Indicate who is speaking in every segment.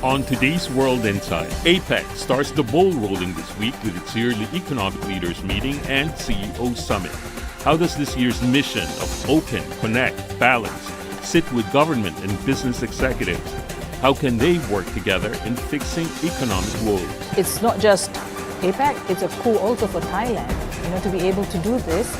Speaker 1: On today's World Insight, APEC starts the ball rolling this week with its yearly economic leaders meeting and CEO summit. How does this year's mission of open, connect, balance sit with government and business executives? How can they work together in fixing economic woes?
Speaker 2: It's not just APEC, it's a coup also for Thailand, to be able to do this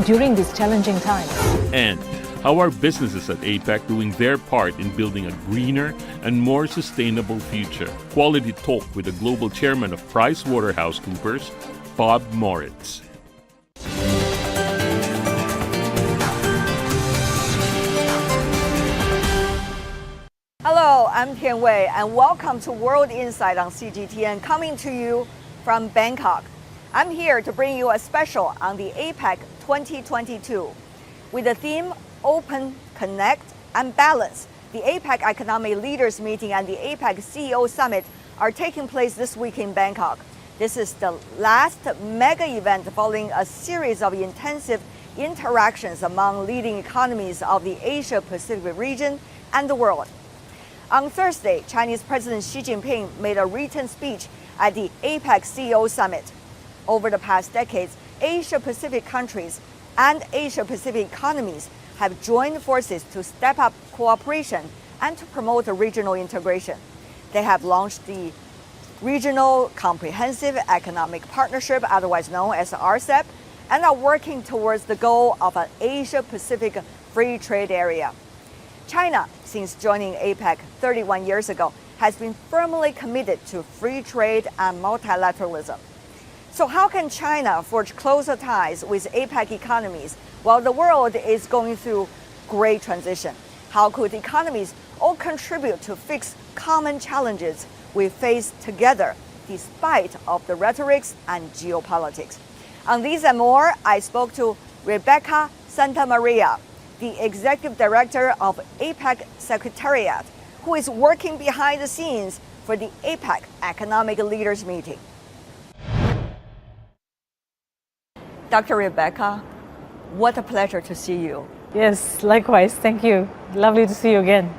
Speaker 2: during these challenging times.
Speaker 1: And how are businesses at APEC doing their part in building a greener and more sustainable future? Quality Talk with the global chairman of PricewaterhouseCoopers, Bob Moritz.
Speaker 3: Hello, I'm Tian Wei, and welcome to World Insight on CGTN, coming to you from Bangkok. I'm here to bring you a special on the APEC 2022 with the theme Open, Connect, and Balance. The APEC Economic Leaders Meeting and the APEC CEO Summit are taking place this week in Bangkok. This is the last mega event following a series of intensive interactions among leading economies of the Asia-Pacific region and the world. On Thursday, Chinese President Xi Jinping made a written speech at the APEC CEO Summit. Over the past decades, Asia-Pacific countries and Asia-Pacific economies have joined forces to step up cooperation and to promote regional integration. They have launched the Regional Comprehensive Economic Partnership, otherwise known as RCEP, and are working towards the goal of an Asia-Pacific free trade area. China, since joining APEC 31 years ago, has been firmly committed to free trade and multilateralism. So how can China forge closer ties with APEC economies while the world is going through great transition? How could economies all contribute to fix common challenges we face together despite of the rhetorics and geopolitics? On these and more, I spoke to Rebecca Sta Maria, the Executive Director of APEC Secretariat, who is working behind the scenes for the APEC Economic Leaders Meeting. Dr. Rebecca, what a pleasure to see you.
Speaker 2: Yes, likewise. Thank you. Lovely to see you again.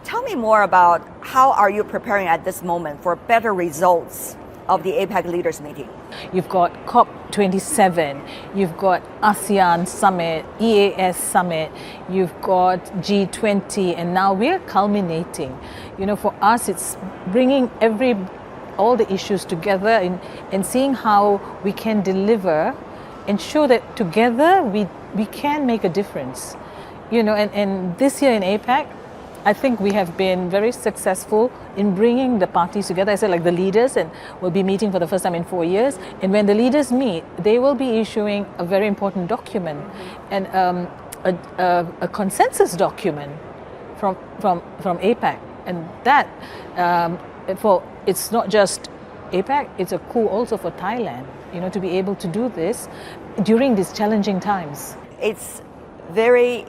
Speaker 3: Tell me more about how are you preparing at this moment for better results of the APEC Leaders Meeting?
Speaker 2: You've got COP27, you've got ASEAN Summit, EAS Summit, you've got G20, and now we're culminating. For us, it's bringing all the issues together and seeing how we can deliver, ensure that together we can make a difference. And this year in APEC, I think we have been very successful in bringing the parties together. I said, like the leaders, and we'll be meeting for the first time in 4 years. And when the leaders meet, they will be issuing a very important document and a consensus document from APEC. And that, it's not just APEC, it's a coup also for Thailand, to be able to do this during these challenging times.
Speaker 3: It's very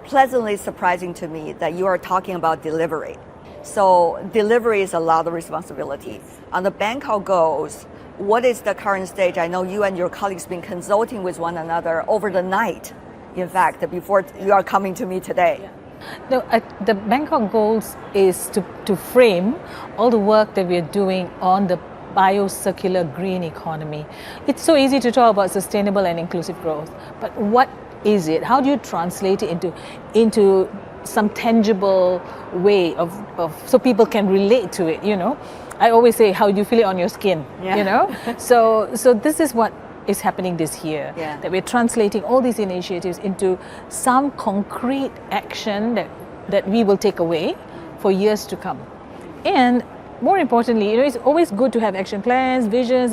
Speaker 3: pleasantly surprising to me that you are talking about delivery. So delivery is a lot of responsibility. On the Bangkok goals, what is the current stage? I know you and your colleagues have been consulting with one another over the night, in fact, before you are coming to me today.
Speaker 2: Yeah. No, the Bangkok goals is to frame all the work that we're doing on the bio-circular green economy. It's so easy to talk about sustainable and inclusive growth, but what is it? How do you translate it into some tangible way of so people can relate to it? I always say, how do you feel it on your skin?
Speaker 3: Yeah.
Speaker 2: So this is what is happening this year.
Speaker 3: Yeah.
Speaker 2: That we're translating all these initiatives into some concrete action that we will take away for years to come. And more importantly, it's always good to have action plans, visions,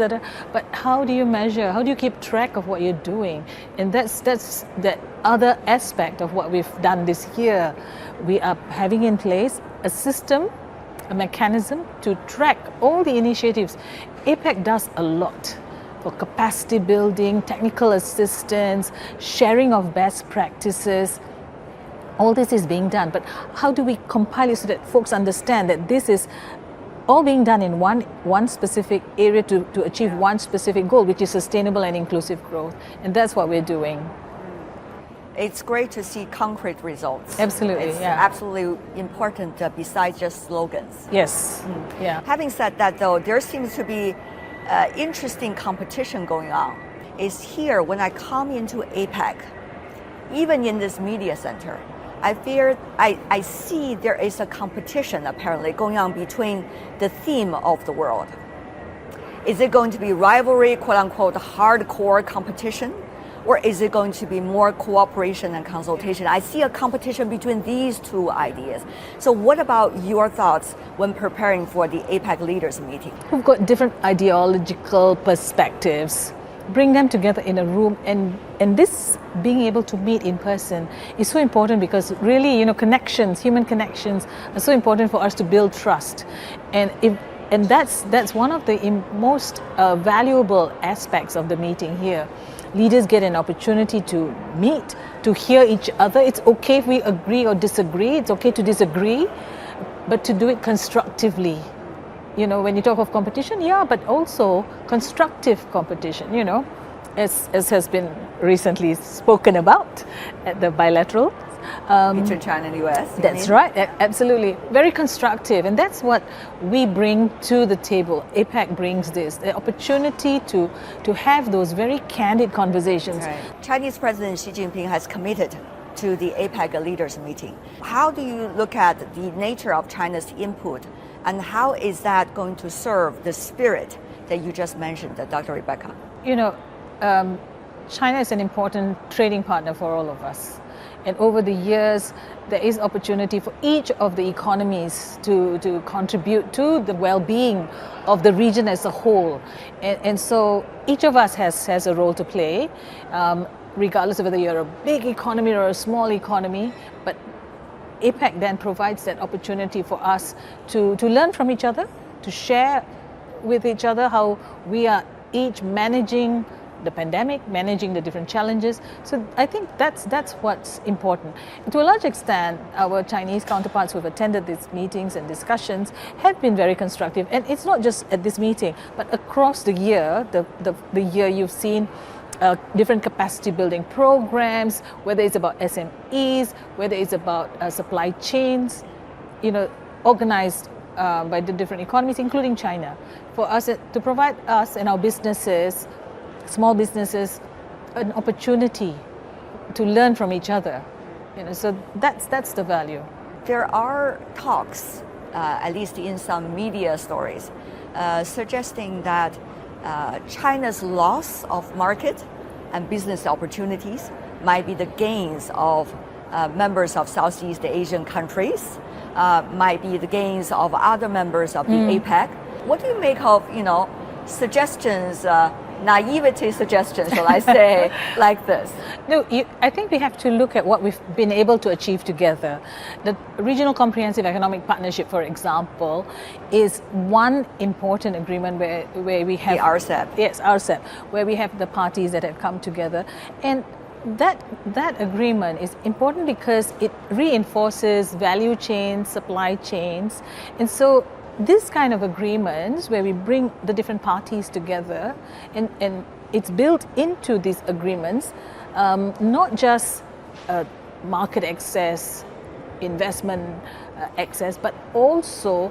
Speaker 2: but how do you measure? How do you keep track of what you're doing? And that's that other aspect of what we've done this year. We are having in place a system, a mechanism to track all the initiatives. APEC does a lot for capacity building, technical assistance, sharing of best practices. All this is being done, but how do we compile it so that folks understand that this is all being done in one specific area to achieve one specific goal, which is sustainable and inclusive growth. And that's what we're doing.
Speaker 3: it's great to see concrete results.
Speaker 2: Absolutely,
Speaker 3: It's
Speaker 2: yeah.
Speaker 3: absolutely important besides just slogans.
Speaker 2: Yes. Yeah.
Speaker 3: Having said that, though, there seems to be interesting competition going on. Is here when I come into APEC, even in this media center, I see there is a competition apparently going on between the theme of the world. Is it going to be rivalry, quote unquote, hardcore competition? Or is it going to be more cooperation and consultation? I see a competition between these two ideas. So what about your thoughts when preparing for the APEC leaders meeting?
Speaker 2: Who've got different ideological perspectives. Bring them together in a room, and this being able to meet in person is so important because really, connections, human connections are so important for us to build trust. And that's one of the most valuable aspects of the meeting here. Leaders get an opportunity to meet, to hear each other. It's okay if we agree or disagree. It's okay to disagree, but to do it constructively. When you talk of competition, yeah, but also constructive competition, as has been recently spoken about at the bilateral.
Speaker 3: Between China and the US?
Speaker 2: That's right, absolutely. Very constructive, and that's what we bring to the table. APEC brings this, the opportunity to have those very candid conversations.
Speaker 3: Right. Chinese President Xi Jinping has committed to the APEC leaders meeting. How do you look at the nature of China's input, and how is that going to serve the spirit that you just mentioned, Dr. Rebecca?
Speaker 2: China is an important trading partner for all of us. And over the years, there is opportunity for each of the economies to contribute to the well-being of the region as a whole. And so each of us has a role to play, regardless of whether you're a big economy or a small economy. But APEC then provides that opportunity for us to learn from each other, to share with each other how we are each managing the pandemic, managing the different challenges. So I think that's what's important. And to a large extent, our Chinese counterparts who have attended these meetings and discussions have been very constructive. And it's not just at this meeting, but across the year, the year you've seen different capacity building programs, whether it's about SMEs, whether it's about supply chains, organized by the different economies, including China, for us to provide us and our businesses, small businesses, an opportunity to learn from each other. So that's the value.
Speaker 3: There are talks, at least in some media stories, suggesting that China's loss of market and business opportunities might be the gains of members of Southeast Asian countries, might be the gains of other members of the APEC. What do you make of, suggestions, naivety suggestions, shall I say, like this?
Speaker 2: No, I think we have to look at what we've been able to achieve together. The Regional Comprehensive Economic Partnership, for example, is one important agreement where we have...
Speaker 3: The RCEP.
Speaker 2: Yes, RCEP, where we have the parties that have come together. And that agreement is important because it reinforces value chains, supply chains. And so this kind of agreements where we bring the different parties together and it's built into these agreements, not just market access, investment access, but also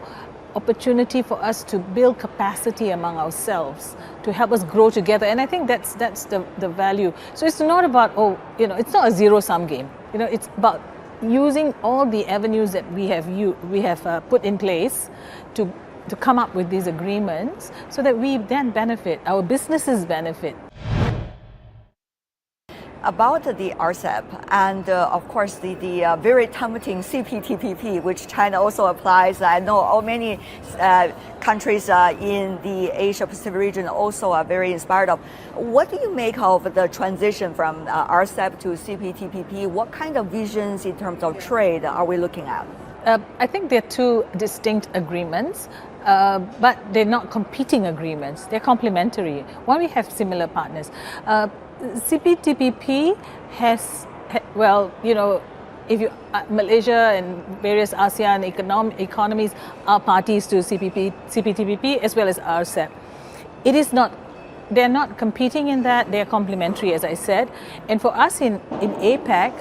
Speaker 2: opportunity for us to build capacity among ourselves to help us grow together. And I think that's the value. So it's not about, it's not a zero-sum game. It's about using all the avenues that we have put in place to come up with these agreements so that we then benefit, our businesses benefit.
Speaker 3: About the RCEP and of course the very tempting CPTPP, which China also applies. I know many countries in the Asia-Pacific region also are very inspired of. What do you make of the transition from RCEP to CPTPP? What kind of visions in terms of trade are we looking at?
Speaker 2: I think they're two distinct agreements, but they're not competing agreements. They're complementary. Why we have similar partners? CPTPP has, if Malaysia and various ASEAN economies are parties to CPTPP as well as RCEP. It is not they're not competing in that, they're complementary, as I said. And for us in APEC,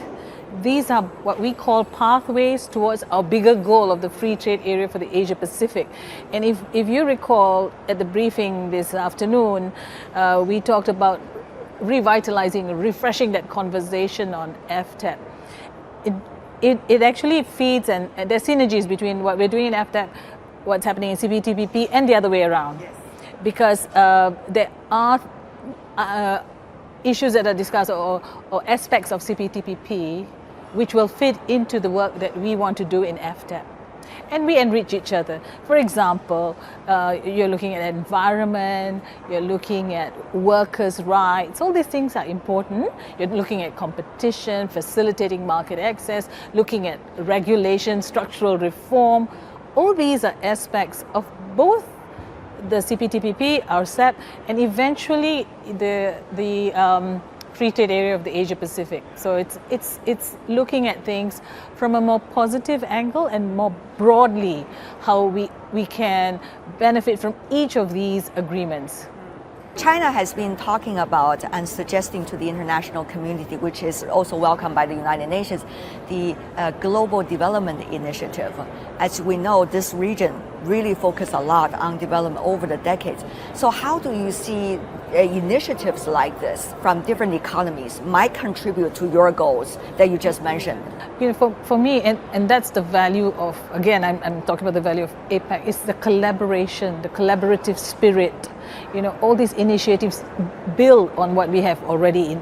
Speaker 2: these are what we call pathways towards our bigger goal of the free trade area for the Asia Pacific. And if you recall at the briefing this afternoon, we talked about revitalizing, refreshing that conversation on FTAP. It actually feeds, and there's synergies between what we're doing in FTAP, what's happening in CPTPP, and the other way around. Yes. Because there are issues that are discussed or aspects of CPTPP which will fit into the work that we want to do in FTAP. And we enrich each other. For example, you're looking at environment, you're looking at workers' rights, all these things are important. You're looking at competition, facilitating market access, looking at regulation, structural reform. All these are aspects of both the CPTPP, RCEP, and eventually the free trade area of the Asia Pacific. So it's looking at things from a more positive angle and more broadly how we can benefit from each of these agreements.
Speaker 3: China has been talking about and suggesting to the international community, which is also welcomed by the United Nations, the Global Development Initiative. As we know, this region really focused a lot on development over the decades. So how do you see initiatives like this from different economies might contribute to your goals that you just mentioned?
Speaker 2: You know, for me, and that's the value of, again, I'm talking about the value of APEC, is the collaboration, the collaborative spirit. You know, all these initiatives build on what we have already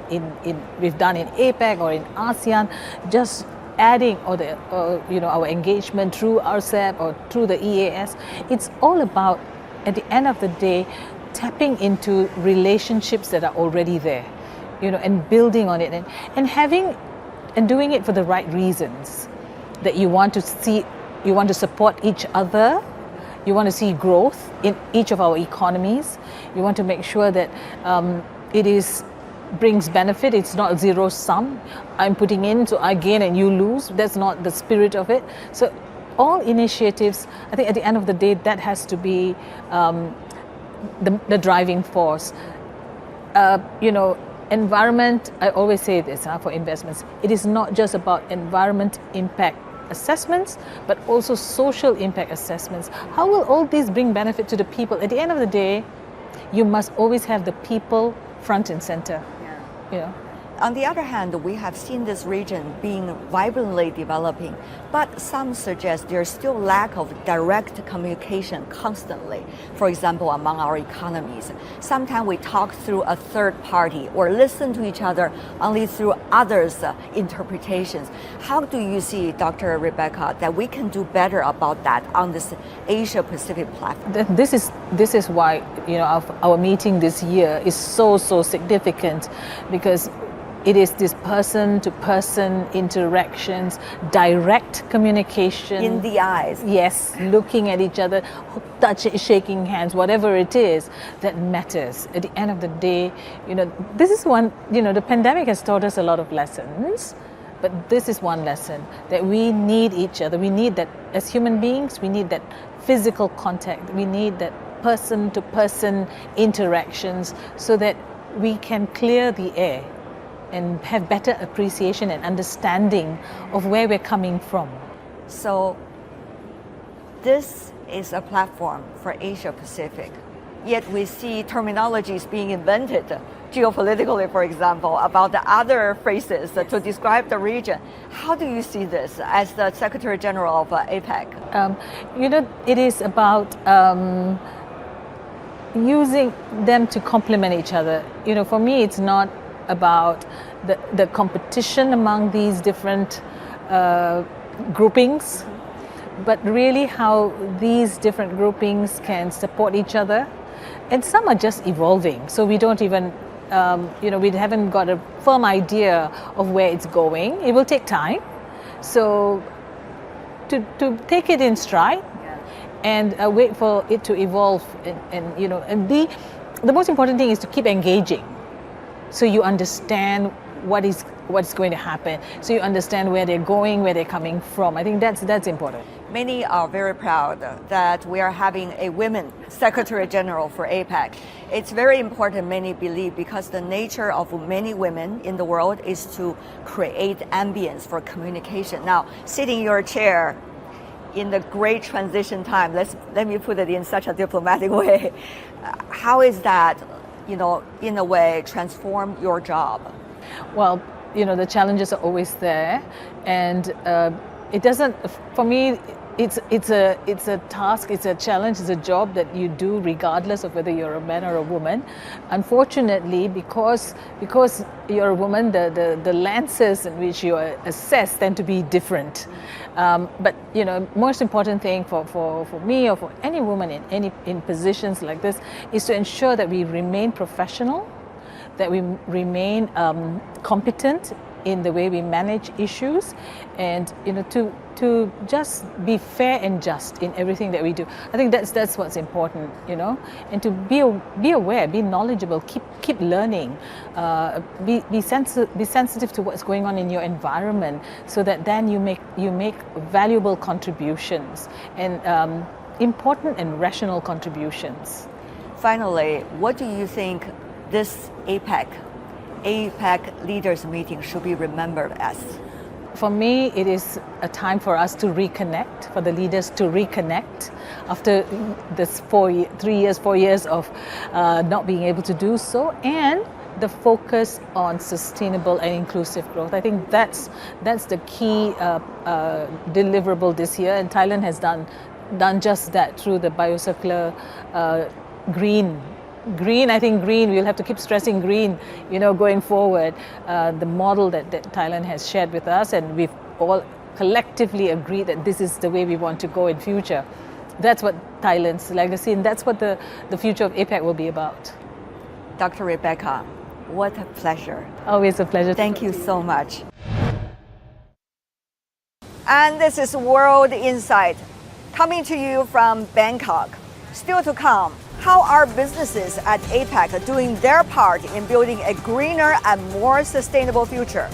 Speaker 2: we've done in APEC or in ASEAN, just adding our engagement through RCEP or through the EAS. It's all about, at the end of the day, tapping into relationships that are already there, you know, and building on it and having and doing it for the right reasons. That you want to support each other. You want to see growth in each of our economies. You want to make sure that brings benefit. It's not zero sum. I'm putting in, so I gain and you lose. That's not the spirit of it. So all initiatives, I think at the end of the day, that has to be the driving force. Environment, I always say this for investments, it is not just about environment impact assessments, but also social impact assessments. How will all these bring benefit to the people? At the end of the day, you must always have the people front and center. Yeah. You know?
Speaker 3: On the other hand, we have seen this region being vibrantly developing, but some suggest there's still lack of direct communication constantly, for example, among our economies. Sometimes we talk through a third party or listen to each other only through others' interpretations. How do you see, Dr. Rebecca, that we can do better about that on this Asia Pacific platform?
Speaker 2: This is why our meeting this year is so significant, because it is this person-to-person interactions, direct communication.
Speaker 3: In the eyes.
Speaker 2: Yes, looking at each other, shaking hands, whatever it is, that matters. At the end of the day, this is one, the pandemic has taught us a lot of lessons, but this is one lesson, that we need each other. We need that as human beings, we need that physical contact. We need that person-to-person interactions so that we can clear the air and have better appreciation and understanding of where we're coming from.
Speaker 3: So this is a platform for Asia Pacific, yet we see terminologies being invented, geopolitically, for example, about the other phrases to describe the region. How do you see this as the Secretary General of APEC?
Speaker 2: It is about using them to complement each other. For me, it's not about the competition among these different groupings, but really how these different groupings can support each other. And some are just evolving, so we don't even, we haven't got a firm idea of where it's going. It will take time. So to take it in stride and wait for it to evolve and the most important thing is to keep engaging. So you understand what's going to happen. So you understand where they're going, where they're coming from. I think that's important.
Speaker 3: Many are very proud that we are having a women Secretary General for APEC. It's very important, many believe, because the nature of many women in the world is to create ambience for communication. Now, sitting in your chair in the great transition time, let me put it in such a diplomatic way, how is that, in a way, transform your job?
Speaker 2: Well, the challenges are always there, and it doesn't, for me, it's a task, it's a challenge, it's a job that you do regardless of whether you're a man or a woman. Unfortunately, because you're a woman, the lenses in which you are assessed tend to be different. But most important thing for me or for any woman in positions like this is to ensure that we remain professional, that we remain competent in the way we manage issues, and to just be fair and just in everything that we do. I think that's what's important, and to be aware, be knowledgeable, keep learning, be sensitive to what's going on in your environment, so that then you make valuable contributions and important and rational contributions.
Speaker 3: Finally, what do you think this APEC leaders meeting should be remembered as?
Speaker 2: For me, it is a time for us to reconnect, for the leaders to reconnect after this 4 years of not being able to do so, and the focus on sustainable and inclusive growth. I think that's the key deliverable this year, and Thailand has done just that through the biocircular green, I think green, we'll have to keep stressing green, going forward. The model that Thailand has shared with us, and we've all collectively agreed that this is the way we want to go in future. That's what Thailand's legacy, and that's what the future of APEC will be about.
Speaker 3: Dr. Rebecca, what a pleasure.
Speaker 2: Always a pleasure.
Speaker 3: Thank you so much. And this is World Insight, coming to you from Bangkok. Still to come, how are businesses at APEC doing their part in building a greener and more sustainable future?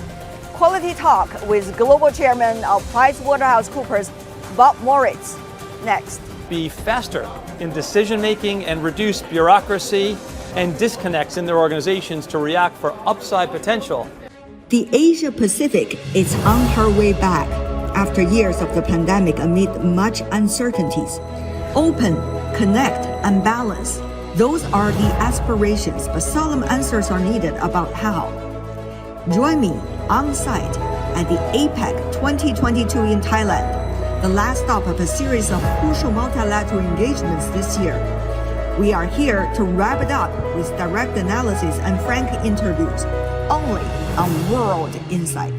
Speaker 3: Quality Talk with Global Chairman of PricewaterhouseCoopers, Bob Moritz. Next.
Speaker 4: Be faster in decision making and reduce bureaucracy and disconnects in their organizations to react for upside potential.
Speaker 5: The Asia Pacific is on her way back after years of the pandemic amid much uncertainties. Open, connect, and balance. Those are the aspirations, but solemn answers are needed about how. Join me on site at the APEC 2022 in Thailand, the last stop of a series of crucial multilateral engagements this year. We are here to wrap it up with direct analysis and frank interviews, only on World Insight.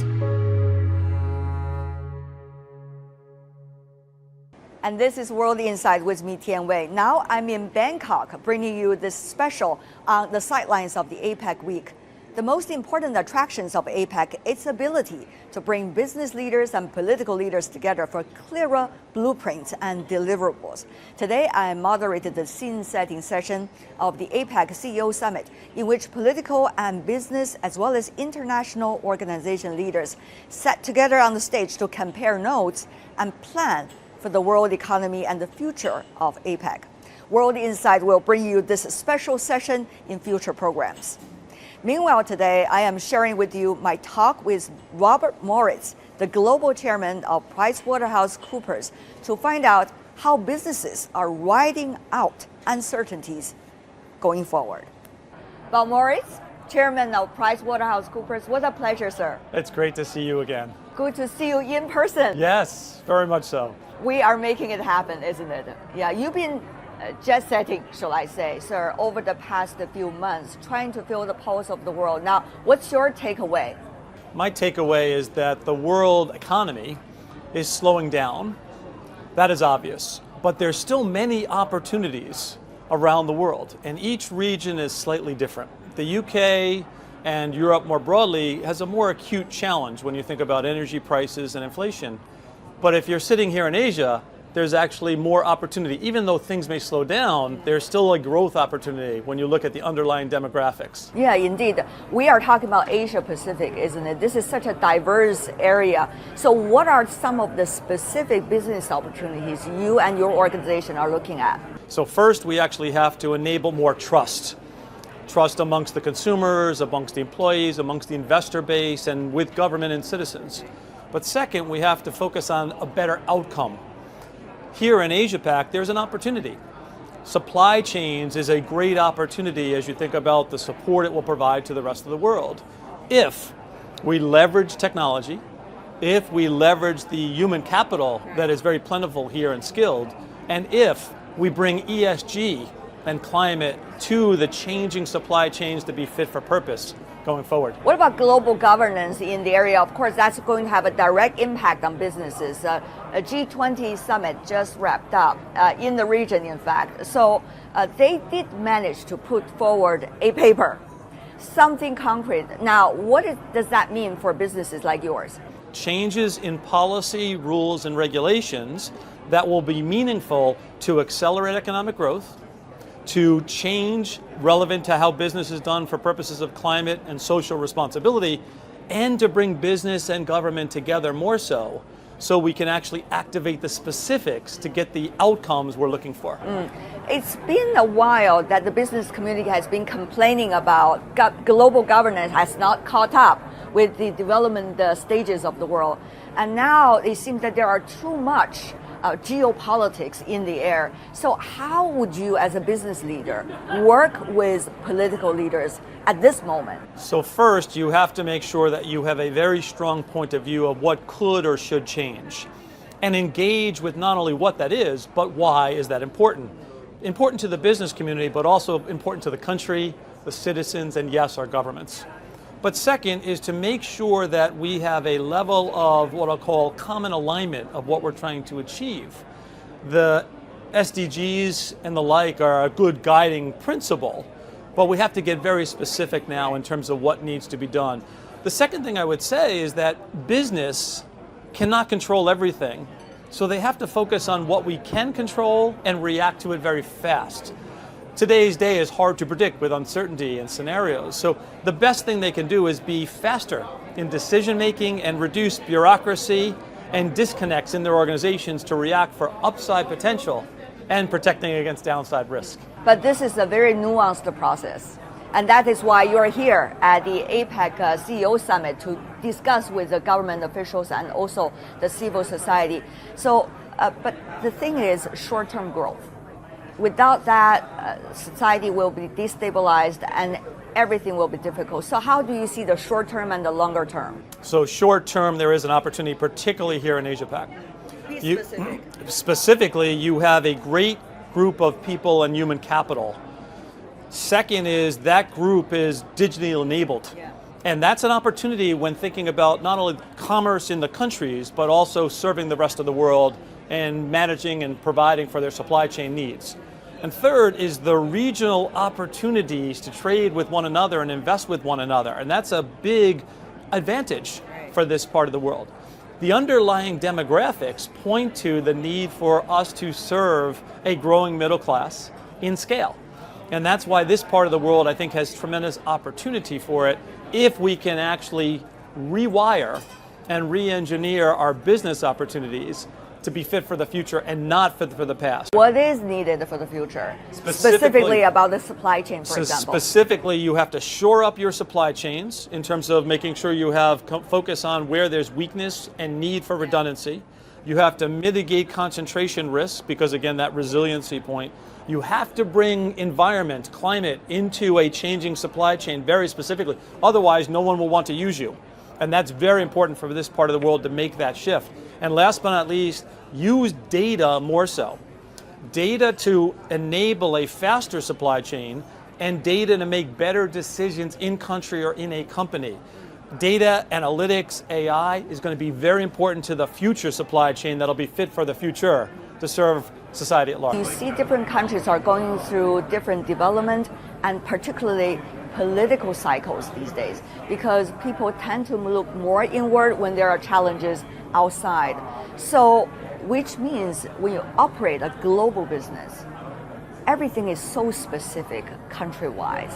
Speaker 3: And this is World Insight with me, Tian Wei. Now I'm in Bangkok, bringing you this special on the sidelines of the APEC week. The most important attractions of APEC, its ability to bring business leaders and political leaders together for clearer blueprints and deliverables. Today, I moderated the scene-setting session of the APEC CEO Summit, in which political and business, as well as international organization leaders, sat together on the stage to compare notes and plan for the world economy and the future of APEC. World Insight will bring you this special session in future programs. Meanwhile, today I am sharing with you my talk with Robert Moritz, the global chairman of PricewaterhouseCoopers, to find out how businesses are riding out uncertainties going forward. Bob Moritz, chairman of PricewaterhouseCoopers, what a pleasure, sir.
Speaker 4: It's great to see you again.
Speaker 3: Good to see you in person.
Speaker 4: Yes, very much so.
Speaker 3: We are making it happen, isn't it? Yeah, you've been jet setting, shall I say, sir, over the past few months, trying to feel the pulse of the world. Now, what's your takeaway?
Speaker 4: My takeaway is that the world economy is slowing down. That is obvious. But there's still many opportunities around the world, and each region is slightly different. The UK and Europe more broadly has a more acute challenge when you think about energy prices and inflation. But if you're sitting here in Asia, there's actually more opportunity. Even though things may slow down, there's still a growth opportunity when you look at the underlying demographics.
Speaker 3: Yeah, indeed. We are talking about Asia Pacific, isn't it? This is such a diverse area. So what are some of the specific business opportunities you and your organization are looking at?
Speaker 4: So first, we actually have to enable more trust. Trust amongst the consumers, amongst the employees, amongst the investor base, and with government and citizens. But second, we have to focus on a better outcome. Here in Asia-Pac, there's an opportunity. Supply chains is a great opportunity as you think about the support it will provide to the rest of the world. If we leverage technology, if we leverage the human capital that is very plentiful here and skilled, and if we bring ESG and climate to the changing supply chains to be fit for purpose going forward.
Speaker 3: What about global governance in the area? Of course, that's going to have a direct impact on businesses. A G20 summit just wrapped up in the region, in fact. So they did manage to put forward a paper, something concrete. Now, does that mean for businesses like yours?
Speaker 4: Changes in policy, rules, and regulations that will be meaningful to accelerate economic growth, to change relevant to how business is done for purposes of climate and social responsibility, and to bring business and government together more so we can actually activate the specifics to get the outcomes we're looking for.
Speaker 3: It's been a while that the business community has been complaining about global governance has not caught up with the development stages of the world. And now it seems that there are too much geopolitics in the air. So how would you as a business leader work with political leaders at this moment?
Speaker 4: So first, you have to make sure that you have a very strong point of view of what could or should change and engage with not only what that is, but why is that important. Important to the business community, but also important to the country, the citizens, and yes, our governments. But second is to make sure that we have a level of what I'll call common alignment of what we're trying to achieve. The SDGs and the like are a good guiding principle, but we have to get very specific now in terms of what needs to be done. The second thing I would say is that business cannot control everything, so they have to focus on what we can control and react to it very fast. Today's day is hard to predict with uncertainty and scenarios, so the best thing they can do is be faster in decision making and reduce bureaucracy and disconnects in their organizations to react for upside potential and protecting against downside risk.
Speaker 3: But this is a very nuanced process, and that is why you're here at the APEC CEO Summit to discuss with the government officials and also the civil society. So, but the thing is short-term growth. Without that, society will be destabilized and everything will be difficult. So how do you see the short term and the longer term?
Speaker 4: So short term, there is an opportunity, particularly here in Asia-Pac.
Speaker 3: Be specific.
Speaker 4: Specifically, you have a great group of people and human capital. Second is that group is digitally enabled.
Speaker 3: Yeah.
Speaker 4: And that's an opportunity when thinking about not only commerce in the countries, but also serving the rest of the world and managing and providing for their supply chain needs. And third is the regional opportunities to trade with one another and invest with one another. And that's a big advantage for this part of the world. The underlying demographics point to the need for us to serve a growing middle class in scale. And that's why this part of the world, I think, has tremendous opportunity for it if we can actually rewire and re-engineer our business opportunities to be fit for the future and not fit for the past.
Speaker 3: What is needed for the future? Specifically about the supply chain, for example.
Speaker 4: Specifically, you have to shore up your supply chains in terms of making sure you have focus on where there's weakness and need for redundancy. You have to mitigate concentration risk because, again, that resiliency point. You have to bring environment, climate into a changing supply chain very specifically. Otherwise, no one will want to use you. And that's very important for this part of the world to make that shift. And last but not least, use data more so. Data to enable a faster supply chain and data to make better decisions in country or in a company. Data, analytics, AI is going to be very important to the future supply chain that'll be fit for the future to serve society at large.
Speaker 3: You see different countries are going through different development and particularly political cycles these days because people tend to look more inward when there are challenges outside. So which means when you operate a global business, everything is so specific country-wise.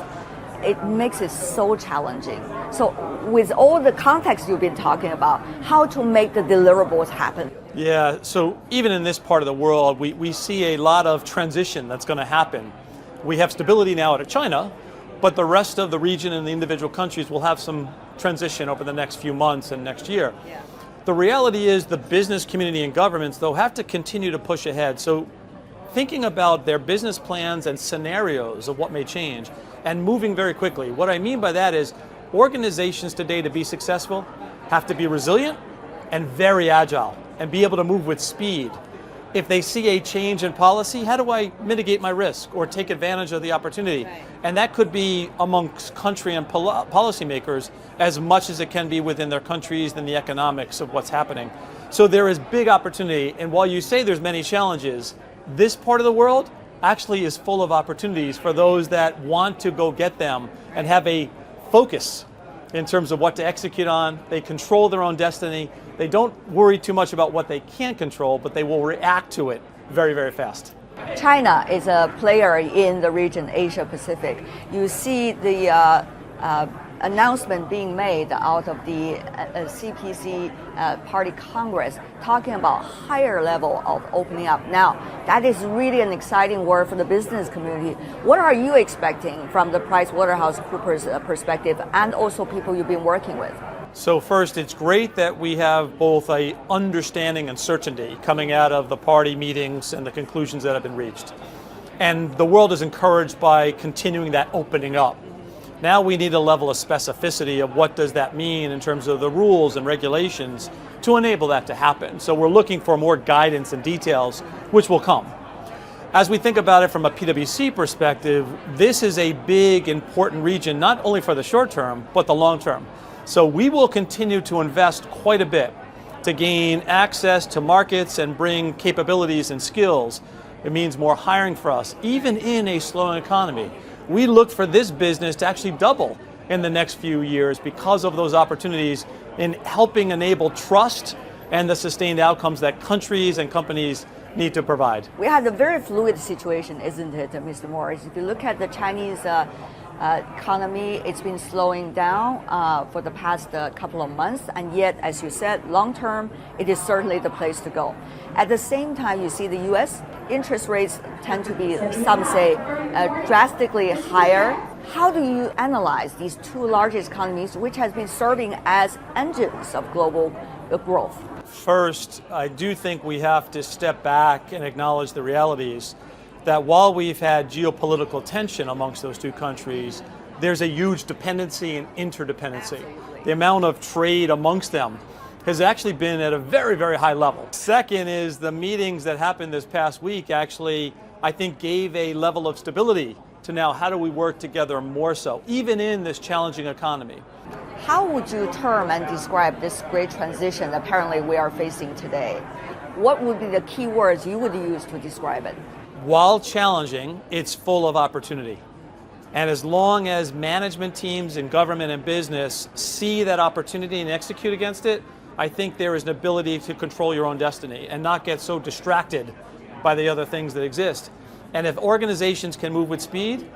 Speaker 3: It makes it so challenging. So with all the context you've been talking about, how to make the deliverables happen?
Speaker 4: Yeah, so even in this part of the world, we see a lot of transition that's going to happen. We have stability now out of China, but the rest of the region and the individual countries will have some transition over the next few months and next year.
Speaker 3: Yeah.
Speaker 4: The reality is the business community and governments, though, have to continue to push ahead. So thinking about their business plans and scenarios of what may change and moving very quickly. What I mean by that is organizations today, to be successful, have to be resilient and very agile and be able to move with speed. If they see a change in policy, how do I mitigate my risk or take advantage of the opportunity?
Speaker 3: Right.
Speaker 4: And that could be amongst country and policymakers as much as it can be within their countries and the economics of what's happening. So there is big opportunity, and while you say there's many challenges, this part of the world actually is full of opportunities for those that want to go get them and have a focus in terms of what to execute on. They control their own destiny. They don't worry too much about what they can't control, but they will react to it very, very fast.
Speaker 3: China is a player in the region, Asia Pacific. You see the announcement being made out of the CPC Party Congress talking about higher level of opening up. Now, that is really an exciting word for the business community. What are you expecting from the PricewaterhouseCoopers perspective and also people you've been working with?
Speaker 4: So first, it's great that we have both a understanding and certainty coming out of the party meetings and the conclusions that have been reached. And the world is encouraged by continuing that opening up. Now we need a level of specificity of what does that mean in terms of the rules and regulations to enable that to happen. So we're looking for more guidance and details, which will come. As we think about it from a PwC perspective, this is a big, important region, not only for the short term, but the long term. So we will continue to invest quite a bit to gain access to markets and bring capabilities and skills. It means more hiring for us, even in a slowing economy. We look for this business to actually double in the next few years because of those opportunities in helping enable trust and the sustained outcomes that countries and companies need to provide.
Speaker 3: We have a very fluid situation, isn't it, Mr. Moritz? If you look at the Chinese economy, it's been slowing down for the past couple of months, and yet, as you said, long term, it is certainly the place to go. At the same time, you see the U.S. interest rates tend to be, some say, drastically higher. How do you analyze these two largest economies, which has been serving as engines of global growth?
Speaker 4: First, I do think we have to step back and acknowledge the realities that while we've had geopolitical tension amongst those two countries, there's a huge dependency and interdependency. The amount of trade amongst them has actually been at a very, very high level. Second is the meetings that happened this past week actually, I think, gave a level of stability to now how do we work together more so, even in this challenging economy.
Speaker 3: How would you term and describe this great transition apparently we are facing today? What would be the key words you would use to describe it?
Speaker 4: While challenging, it's full of opportunity. And as long as management teams in government and business see that opportunity and execute against it, I think there is an ability to control your own destiny and not get so distracted by the other things that exist. And if organizations can move with speed,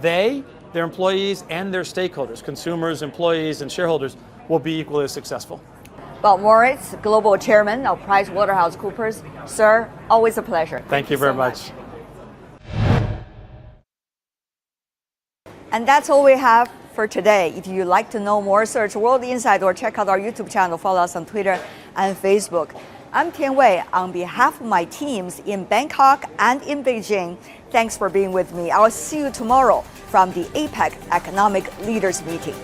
Speaker 4: they, their employees, and their stakeholders, consumers, employees, and shareholders, will be equally as successful.
Speaker 3: Bob Moritz, Global Chairman of PricewaterhouseCoopers. Sir, always a pleasure.
Speaker 4: Thank you very much.
Speaker 3: And that's all we have for today. If you'd like to know more, search World Insight or check out our YouTube channel. Follow us on Twitter and Facebook. I'm Tian Wei. On behalf of my teams in Bangkok and in Beijing, thanks for being with me. I'll see you tomorrow from the APEC Economic Leaders Meeting.